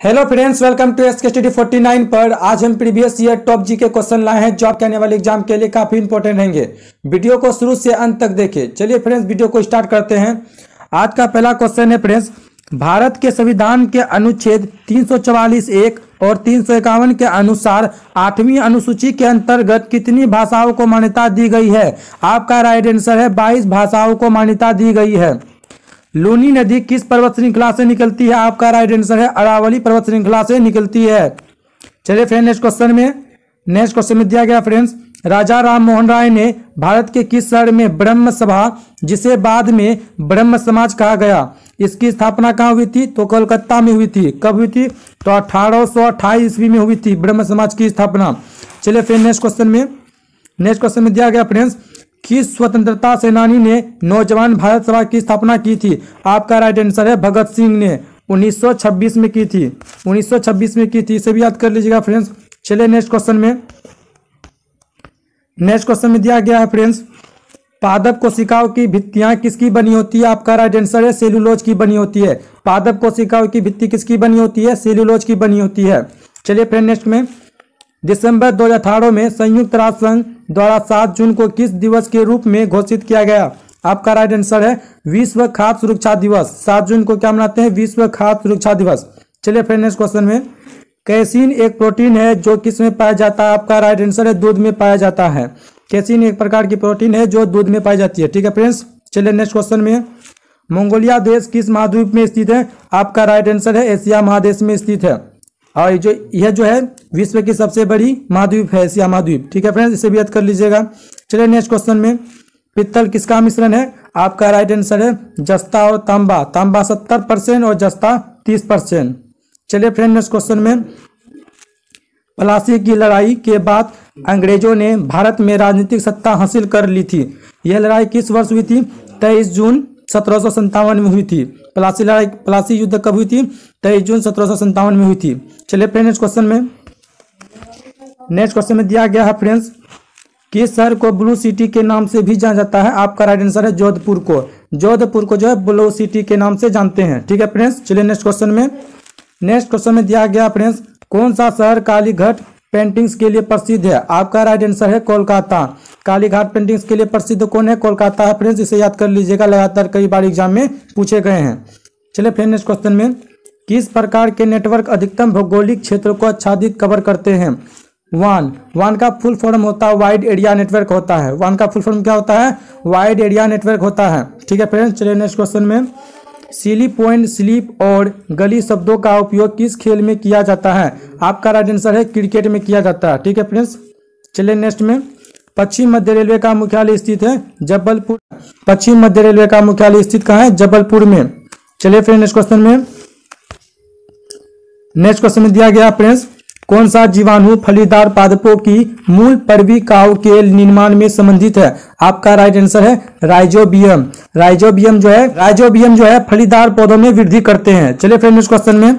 Hello friends, welcome to SK study 49 पर। आज हम प्रीवियस ईयर टॉप जी के क्वेश्चन लाए हैं जो आपके आने वाले एग्जाम के लिए काफी इंपॉर्टेंट रहेंगे। वीडियो को शुरू से अंत तक देखें। चलिए फ्रेंड्स, वीडियो को स्टार्ट करते हैं। आज का पहला क्वेश्चन है फ्रेंड्स, भारत के संविधान के अनुच्छेद 344(1) और 351 के अनुसार 8वीं अनुसूची के अंतर्गत कितनी भाषाओं को मान्यता दी गई है? आपका राइट आंसर है 22 भाषाओं को मान्यता दी गई है। लूनी नदी किस पर्वत श्रृंखला से निकलती है? आपका राइट आंसर है अरावली पर्वत श्रृंखला से निकलती है। चलिए फ्रेंड, नेक्स्ट क्वेश्चन में दिया गया फ्रेंड्स, राजा राम मोहन राय ने भारत के किस शहर में ब्रह्म सभा, जिसे बाद में ब्रह्म समाज कहा गया, इसकी स्थापना कहाँ हुई थी? तो कोलकाता में हुई थी। कब हुई थी? तो 1828 ईस्वी में हुई थी ब्रह्म समाज की स्थापना। चलिए फ्रेंड, नेक्स्ट क्वेश्चन में दिया गया फ्रेंड्स, किस स्वतंत्रता सेनानी ने नौजवान भारत सभा की स्थापना की थी? आपका राइट आंसर है भगत सिंह ने 1926 में की थी। 1926 में की थी, इसे भी याद कर लीजिएगा फ्रेंड्स। चलिए नेक्स्ट क्वेश्चन में दिया गया है फ्रेंड्स, पादप कोशिकाओं की भित्तियां किसकी बनी होती है? आपका राइट आंसर है सेल्यूलोज की बनी होती है। पादप कोशिकाओं की भित्ति किसकी बनी होती है? सेल्यूलोज की बनी होती है। चलिए फ्रेंड, नेक्स्ट में, दिसंबर 2018 में संयुक्त राष्ट्र संघ द्वारा 7 जून को किस दिवस के रूप में घोषित किया गया? आपका राइट आंसर है विश्व खाद्य सुरक्षा दिवस। 7 जून को क्या मनाते हैं? विश्व खाद्य सुरक्षा दिवस। चलिए फ्रेंड, नेक्स्ट क्वेश्चन में, कैसीन एक प्रोटीन है जो किस में पाया जाता है? आपका राइट आंसर है दूध में पाया जाता है। कैसीन एक प्रकार की प्रोटीन है जो दूध में पाई जाती है। ठीक है फ्रेंड्स। चलिए नेक्स्ट क्वेश्चन में, मंगोलिया देश किस महाद्वीप में स्थित है? आपका राइट आंसर है एशिया महादेश में स्थित है। और यह जो है विश्व की सबसे बड़ी महाद्वीप है, एशिया महाद्वीप। ठीक है फ्रेंड्स, इसे भी याद कर लीजिएगा। चलिए नेक्स्ट क्वेश्चन में, पित्तल किसका मिश्रण है? आपका राइट आंसर है जस्ता और तांबा। तांबा 70% और जस्ता 30%। चलिए फ्रेंड, नेक्स्ट क्वेश्चन में, प्लासी की लड़ाई के बाद अंग्रेजों ने भारत में राजनीतिक सत्ता हासिल कर ली थी। यह लड़ाई किस वर्ष हुई थी? 23 जून 1757 में हुई थी। प्लासी युद्ध कब हुई थी? 23 जून 1757 में हुई थी। चलिए फ्रेंड, नेक्स्ट क्वेश्चन में दिया गया है फ्रेंड्स, किस शहर को ब्लू सिटी के नाम से भी जाना जाता है? आपका राइट आंसर है जोधपुर को। जोधपुर को जो है ब्लू सिटी के नाम से जानते हैं। ठीक है फ्रेंड्स। चलिए नेक्स्ट क्वेश्चन में दिया गया फ्रेंड्स, कौन सा शहर कालीघाट पेंटिंग्स के लिए प्रसिद्ध है? आपका राइट आंसर है कोलकाता। कालीघाट पेंटिंग्स के लिए प्रसिद्ध कौन है? कोलकाता है फ्रेंड्स, इसे याद कर लीजिएगा, लगातार कई बार एग्जाम में पूछे गए हैं। चलिए फ्रेंड, नेक्स्ट क्वेश्चन में, किस प्रकार के नेटवर्क अधिकतम भौगोलिक क्षेत्र को आच्छादित कवर करते हैं? वान का फुल फॉर्म होता है वाइड एरिया नेटवर्क होता है। वान का फुल फॉर्म क्या होता है? वाइड एरिया नेटवर्क होता है। ठीक है फ्रेंड्स। चलिए नेक्स्ट क्वेश्चन में, सिली पॉइंट, स्लीप और गली शब्दों का उपयोग किस खेल में किया जाता है? आपका राइट आंसर है क्रिकेट में किया जाता है। ठीक है फ्रेंड्स। चलिए नेक्स्ट में, पश्चिम मध्य रेलवे का मुख्यालय स्थित है जबलपुर। पश्चिम मध्य रेलवे का मुख्यालय स्थित कहाँ है? जबलपुर में। चलिए फ्रेंड, नेक्स्ट क्वेश्चन में दिया गया फ्रेंड्स, कौन सा जीवाणु फलीदार पादपों की मूल पर्विकाओं के निर्माण में संबंधित है? आपका राइट आंसर है राइजोबियम। राइजोबियम जो है फलीदार पौधों में वृद्धि करते हैं। चलिए फ्रेंड, नेक्स्ट क्वेश्चन में,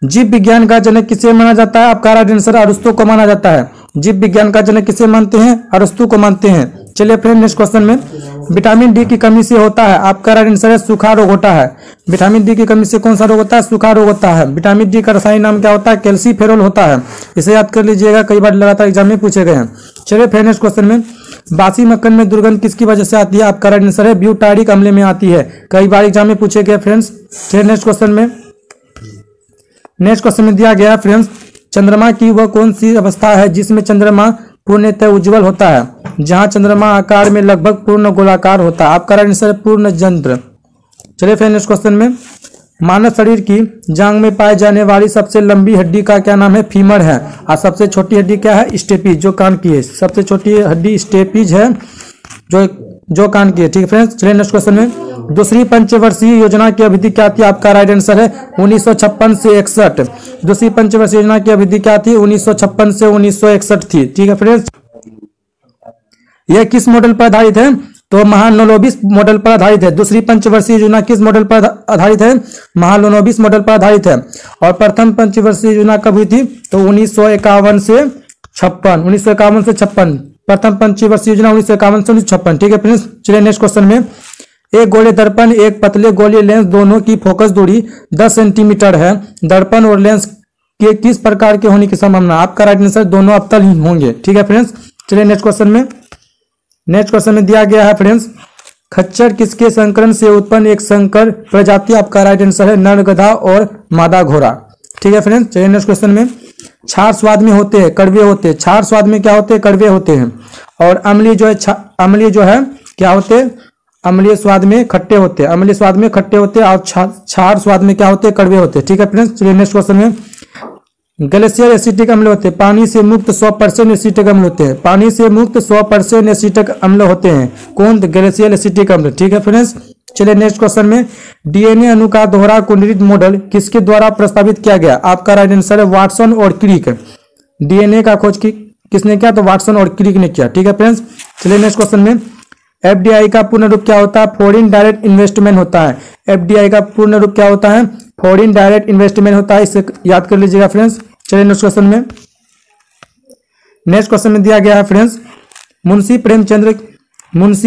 जीव विज्ञान का जनक किसे माना जाता है? आपका राइट आंसर अरस्तु को माना जाता है। जीव विज्ञान का जनक किसे मानते हैं? अरस्तु को मानते हैं। चलिए फ्रेंड, नेक्स्ट क्वेश्चन में, विटामिन डी की कमी से होता है? आपका राइट आंसर है सूखा रोग होता है। विटामिन डी की कमी से कौन सा रोग होता है? सूखा रोग होता है। विटामिन डी का रासायनिक नाम क्या होता है? कैल्सीफेरोल होता है। इसे याद कर लीजिएगा, कई बार लगातार एग्जाम में पूछे गए हैं। चलिए फ्रेंड, नेक्स्ट क्वेश्चन में, बासी मक्खन में दुर्गंध किसकी वजह से आती है? आपका राइट आंसर है ब्यूटारिक अम्ल में आती है। कई बार एग्जाम में पूछे गए फ्रेंड्स। चलिए नेक्स्ट क्वेश्चन में दिया गया फ्रेंड्स, चंद्रमा की वह कौन सी अवस्था है जिसमें चंद्रमा पूर्णतः उज्ज्वल होता है? जहां चंद्रमा आकार में लगभग पूर्ण गोलाकार होता है। आपका राइट आंसर है पूर्ण चंद्र। चलिए फ्रेंड, नेक्स्ट क्वेश्चन में, मानव शरीर की जांघ में पाई जाने वाली सबसे लंबी हड्डी का क्या नाम है? फीमर है। और सबसे छोटी हड्डी क्या है? स्टेपीज, जो कान की है। सबसे छोटी हड्डी स्टेपीज है, जो कान की है। ठीक है फ्रेंड्स। चलिए नेक्स्ट क्वेश्चन में, दूसरी पंचवर्षीय योजना की अवधि क्या थी? आपका राइट आंसर है 1956 से 61। दूसरी पंचवर्षीय योजना की अवधि क्या थी? 1956 से 1961 थी। ठीक है फ्रेंड्स। यह किस मॉडल पर आधारित है? तो महालनोबिस मॉडल पर आधारित है। दूसरी पंचवर्षीय योजना किस मॉडल पर आधारित है? महालनोबिस मॉडल पर आधारित है। और प्रथम पंचवर्षीय योजना कब हुई थी? तो 1951 से 56। प्रथम पंचवर्षीय योजना 1951 से 1956। ठीक है फ्रेंड्स। चलिए नेक्स्ट क्वेश्चन में, एक गोले दर्पण एक पतले गोले लेंस दोनों की फोकस दूरी 10 सेंटीमीटर है। दर्पण और लेंस के किस प्रकार के होने की संभावना? आपका राइट आंसर दोनों अवतल ही होंगे। ठीक है फ्रेंड्स, चलिए नेक्स्ट क्वेश्चन में दिया गया है फ्रेंड्स, खच्चर किसके संकरण से उत्पन्न एक संकर प्रजाति? आपका राइट आंसर है नर गधा और मादा घोड़ा। ठीक है फ्रेंड्स, चलिए नेक्स्ट क्वेश्चन में, क्षार स्वाद में होते हैं कड़वे होते हैं, क्षार स्वाद में क्या होते हैं? कड़वे होते हैं। और अम्लीय जो है क्या होते हैं? अम्लीय स्वाद में खट्टे होते हैं, अम्लीय स्वाद में खट्टे होते हैं। और क्षार स्वाद में क्या होते हैं? कड़वे होते हैं। ठीक है फ्रेंड्स, चलिए नेक्स्ट क्वेश्चन में, ग्लेशियर एसिटिक अम्ल होते हैं, पानी से मुक्त 100% एसिटिक अम्ल होते हैं, पानी से मुक्त 100% एसिटिक अम्ल होते हैं। कौन? ग्लेशियर एसिटिक अम्ल। ठीक है फ्रेंड्स, चलिए नेक्स्ट क्वेश्चन में, डीएनए अणु का दोहरा कुंडलित मॉडल किसके द्वारा प्रस्तावित किया गया? आपका राइट आंसर है वाटसन और क्रिक। डीएनए का खोज किसने किया? तो वाटसन और क्रिक ने किया। ठीक है फ्रेंड्स, चलिए नेक्स्ट क्वेश्चन में, एफडीआई का पूर्ण रूप क्या होता है? फॉरेन डायरेक्ट इन्वेस्टमेंट होता है। एफडीआई का पूर्ण रूप क्या होता है? फॉरेन डायरेक्ट इन्वेस्टमेंट होता है, इसे याद कर लीजिएगा फ्रेंड्स। चलिए नेक्स्ट क्वेश्चन में दिया गया है फ्रेंड्स, मुंशी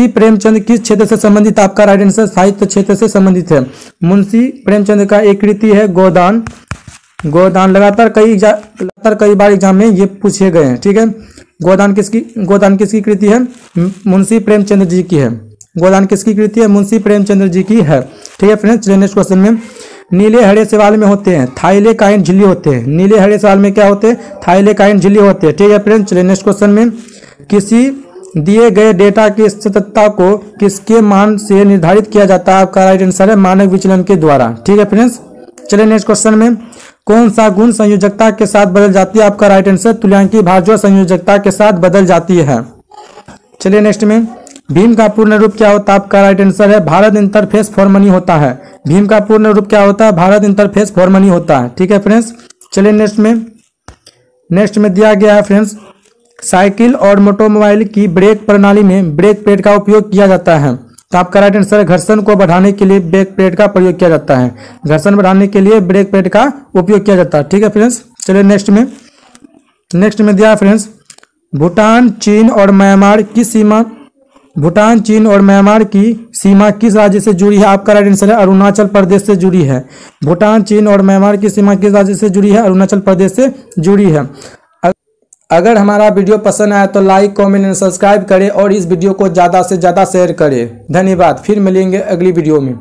प्रेमचंद किस क्षेत्र से संबंधित? आपका राइट आंसर साहित्य क्षेत्र से संबंधित है। मुंशी प्रेमचंद का एक कृति है गोदान। लगातार कई बार एग्जाम में ये पूछे गए हैं। ठीक है, गोदान किसकी कृति है? मुंशी प्रेमचंद जी की है। गोदान किसकी कृति है? मुंशी प्रेमचंद जी की है। ठीक है फ्रेंड्स, चलिए नेक्स्ट क्वेश्चन में, नीले हरे सवाल में होते हैं थाइलेकाइन झिल्ली होते हैं। नीले हरे सवाल में क्या होते हैं? थाइलेकाइन झिल्ली होते हैं। ठीक है फ्रेंड्स, चलिए नेक्स्ट क्वेश्चन में, किसी दिए गए डेटा की सत्यता को किसके मान से निर्धारित किया जाता है? आपका राइट आंसर है मानक विचलन के द्वारा। ठीक है फ्रेंड्स, चलिए नेक्स्ट क्वेश्चन में, कौन सा गुण संयोजकता के साथ बदल जाती है? आपका राइट आंसर तुल्यांकी भाज्य संयोजकता के साथ बदल जाती है। चलिए नेक्स्ट में, भीम का पूर्ण रूप क्या होता है? आपका राइट आंसर है भारत इंटरफेस फॉर मनी होता है। भीम का पूर्ण रूप क्या होता है? भारत इंटरफेस फॉर मनी होता है। ठीक है फ्रेंड्स, चलिए नेक्स्ट में दिया गया है फ्रेंड्स, साइकिल और मोटोमोबाइल की ब्रेक प्रणाली में ब्रेक पैड का उपयोग किया जाता है। तो आपका राइट आंसर है घर्षण को बढ़ाने के लिए ब्रेक पैड का प्रयोग किया जाता है। घर्षण बढ़ाने के लिए ब्रेक पैड का उपयोग किया जाता है। ठीक है फ्रेंड्स, चलिए नेक्स्ट में दिया फ्रेंड्स, भूटान चीन और म्यांमार की सीमा किस राज्य से जुड़ी है? आपका राइट आंसर है अरुणाचल प्रदेश से जुड़ी है। भूटान चीन और म्यांमार की सीमा किस राज्य से जुड़ी है? अरुणाचल प्रदेश से जुड़ी है। अगर हमारा वीडियो पसंद आया तो लाइक कमेंट एंड सब्सक्राइब करें और इस वीडियो को ज़्यादा से ज़्यादा शेयर करें। धन्यवाद, फिर मिलेंगे अगली वीडियो में।